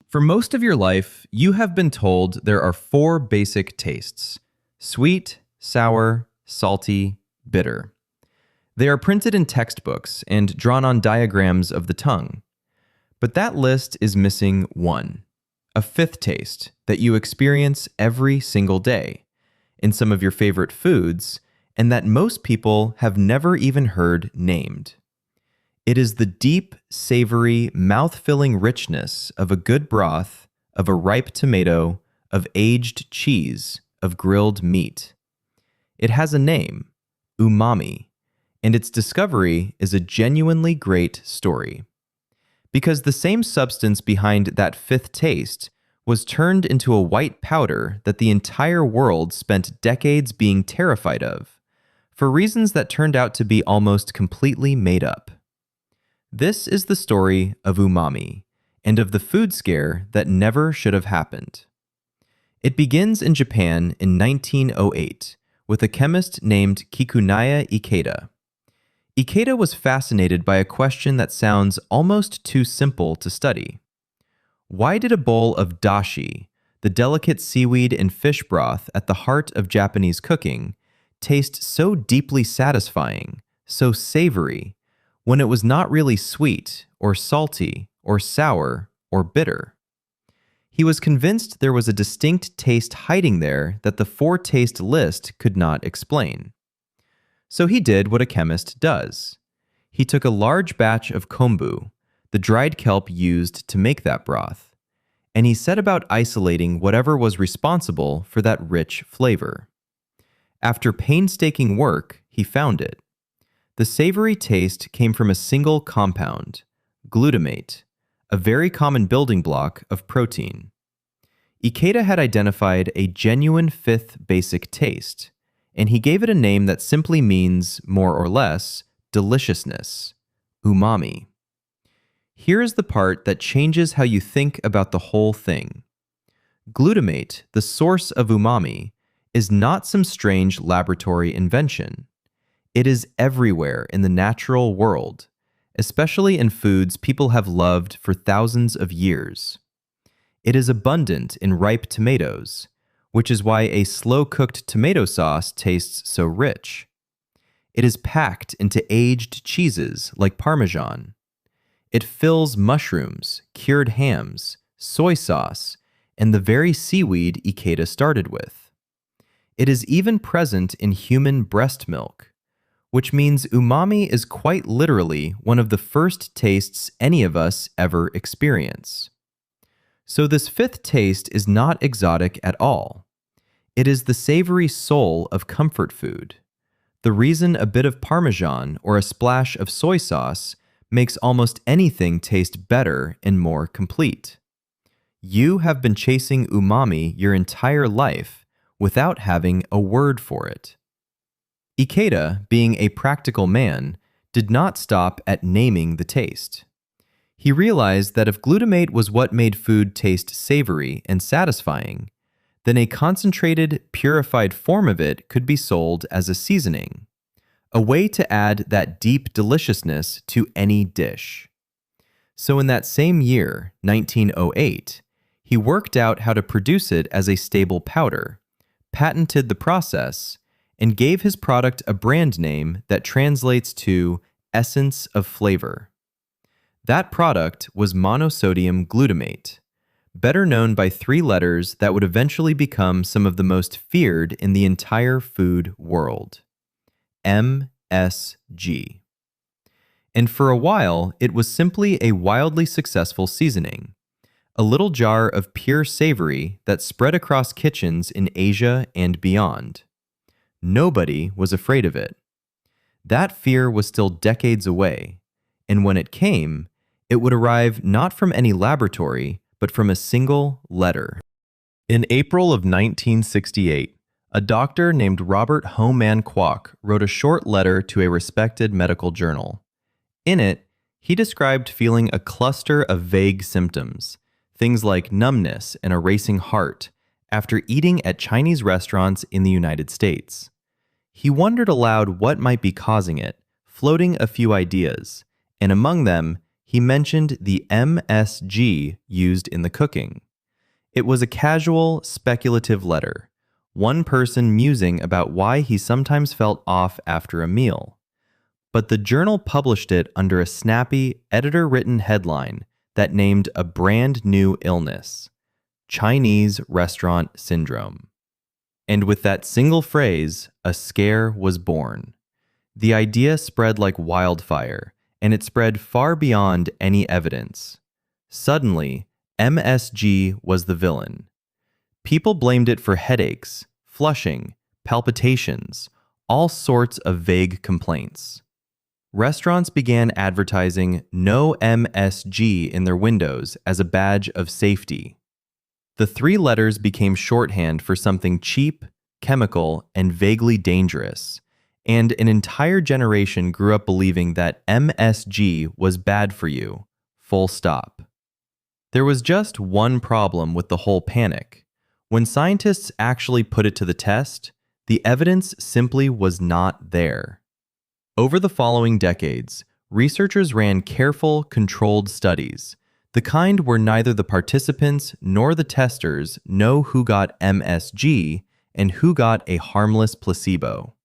For most of your life, you have been told there are four basic tastes: sweet, sour, salty, bitter. They are printed in textbooks and drawn on diagrams of the tongue. But that list is missing one, a fifth taste that you experience every single day in some of your favorite foods, and that most people have never even heard named. It is the deep, savory, mouth-filling richness of a good broth, of a ripe tomato, of aged cheese, of grilled meat. It has a name, umami, and its discovery is a genuinely great story. Because the same substance behind that fifth taste was turned into a white powder that the entire world spent decades being terrified of, for reasons that turned out to be almost completely made up. This is the story of umami, and of the food scare that never should have happened. It begins in Japan in 1908 with a chemist named Kikunae Ikeda. Ikeda was fascinated by a question that sounds almost too simple to study. Why did a bowl of dashi, the delicate seaweed and fish broth at the heart of Japanese cooking, taste so deeply satisfying, so savory, when it was not really sweet, or salty, or sour, or bitter? He was convinced there was a distinct taste hiding there that the four-taste list could not explain. So he did what a chemist does. He took a large batch of kombu, the dried kelp used to make that broth, and he set about isolating whatever was responsible for that rich flavor. After painstaking work, he found it. The savory taste came from a single compound, glutamate, a very common building block of protein. Ikeda had identified a genuine fifth basic taste, and he gave it a name that simply means, more or less, deliciousness, umami. Here is the part that changes how you think about the whole thing. Glutamate, the source of umami, is not some strange laboratory invention. It is everywhere in the natural world, especially in foods people have loved for thousands of years. It is abundant in ripe tomatoes, which is why a slow-cooked tomato sauce tastes so rich. It is packed into aged cheeses like parmesan. It fills mushrooms, cured hams, soy sauce, and the very seaweed Ikeda started with. It is even present in human breast milk, which means umami is quite literally one of the first tastes any of us ever experience. So this fifth taste is not exotic at all. It is the savory soul of comfort food, the reason a bit of parmesan or a splash of soy sauce makes almost anything taste better and more complete. You have been chasing umami your entire life without having a word for it. Ikeda, being a practical man, did not stop at naming the taste. He realized that if glutamate was what made food taste savory and satisfying, then a concentrated, purified form of it could be sold as a seasoning, a way to add that deep deliciousness to any dish. So in that same year, 1908, he worked out how to produce it as a stable powder, patented the process, and gave his product a brand name that translates to essence of flavor. That product was monosodium glutamate, better known by three letters that would eventually become some of the most feared in the entire food world: MSG. And for a while, it was simply a wildly successful seasoning, a little jar of pure savory that spread across kitchens in Asia and beyond. Nobody was afraid of it. That fear was still decades away, and when it came, it would arrive not from any laboratory, but from a single letter. In April of 1968, a doctor named Robert Homan Kwok wrote a short letter to a respected medical journal. In it, he described feeling a cluster of vague symptoms, things like numbness and a racing heart, after eating at Chinese restaurants in the United States. He wondered aloud what might be causing it, floating a few ideas, and among them, he mentioned the MSG used in the cooking. It was a casual, speculative letter, one person musing about why he sometimes felt off after a meal. But the journal published it under a snappy, editor-written headline that named a brand new illness: Chinese Restaurant Syndrome. And with that single phrase, a scare was born. The idea spread like wildfire, and it spread far beyond any evidence. Suddenly, MSG was the villain. People blamed it for headaches, flushing, palpitations, all sorts of vague complaints. Restaurants began advertising "No MSG" in their windows as a badge of safety. The three letters became shorthand for something cheap, chemical, and vaguely dangerous, and an entire generation grew up believing that MSG was bad for you, full stop. There was just one problem with the whole panic. When scientists actually put it to the test, the evidence simply was not there. Over the following decades, researchers ran careful, controlled studies, the kind where neither the participants nor the testers know who got MSG and who got a harmless placebo.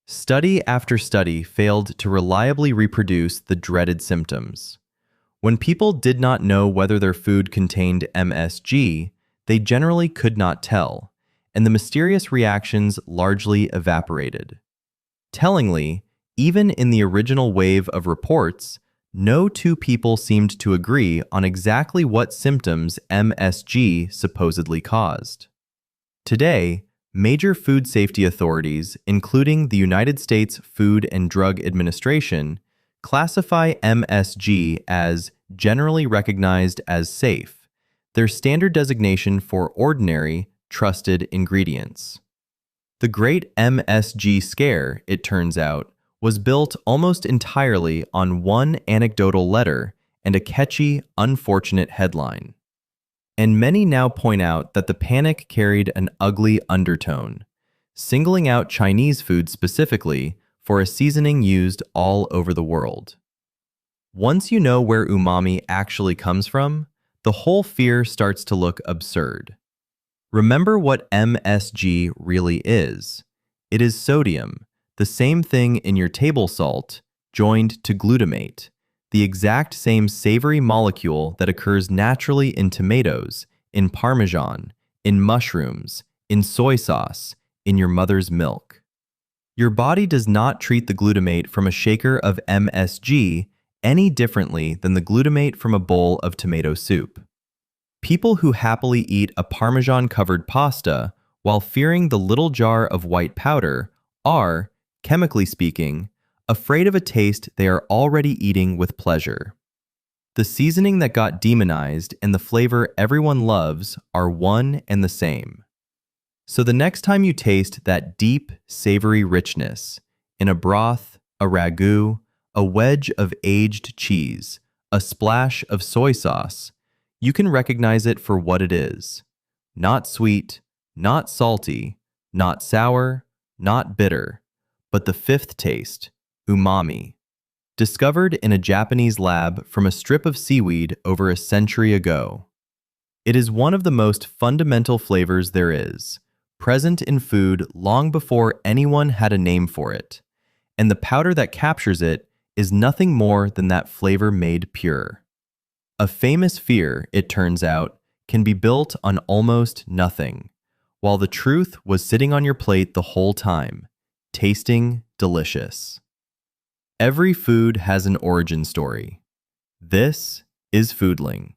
Study after study failed to reliably reproduce the dreaded symptoms. When people did not know whether their food contained MSG, they generally could not tell, and the mysterious reactions largely evaporated. Tellingly, even in the original wave of reports, no two people seemed to agree on exactly what symptoms MSG supposedly caused. Today, major food safety authorities, including the United States Food and Drug Administration, classify MSG as generally recognized as safe, their standard designation for ordinary, trusted ingredients. The great MSG scare, it turns out, was built almost entirely on one anecdotal letter and a catchy, unfortunate headline. And many now point out that the panic carried an ugly undertone, singling out Chinese food specifically for a seasoning used all over the world. Once you know where umami actually comes from, the whole fear starts to look absurd. Remember what MSG really is. It is sodium, the same thing in your table salt, joined to glutamate, the exact same savory molecule that occurs naturally in tomatoes, in parmesan, in mushrooms, in soy sauce, in your mother's milk. Your body does not treat the glutamate from a shaker of MSG any differently than the glutamate from a bowl of tomato soup. People who happily eat a parmesan-covered pasta while fearing the little jar of white powder are, chemically speaking, afraid of a taste they are already eating with pleasure. The seasoning that got demonized and the flavor everyone loves are one and the same. So the next time you taste that deep, savory richness in a broth, a ragu, a wedge of aged cheese, a splash of soy sauce, you can recognize it for what it is. Not sweet, not salty, not sour, not bitter, but the fifth taste, umami, discovered in a Japanese lab from a strip of seaweed over a century ago. It is one of the most fundamental flavors there is, present in food long before anyone had a name for it, and the powder that captures it is nothing more than that flavor made pure. A famous fear, it turns out, can be built on almost nothing, while the truth was sitting on your plate the whole time, tasting delicious. Every food has an origin story. This is Foodling.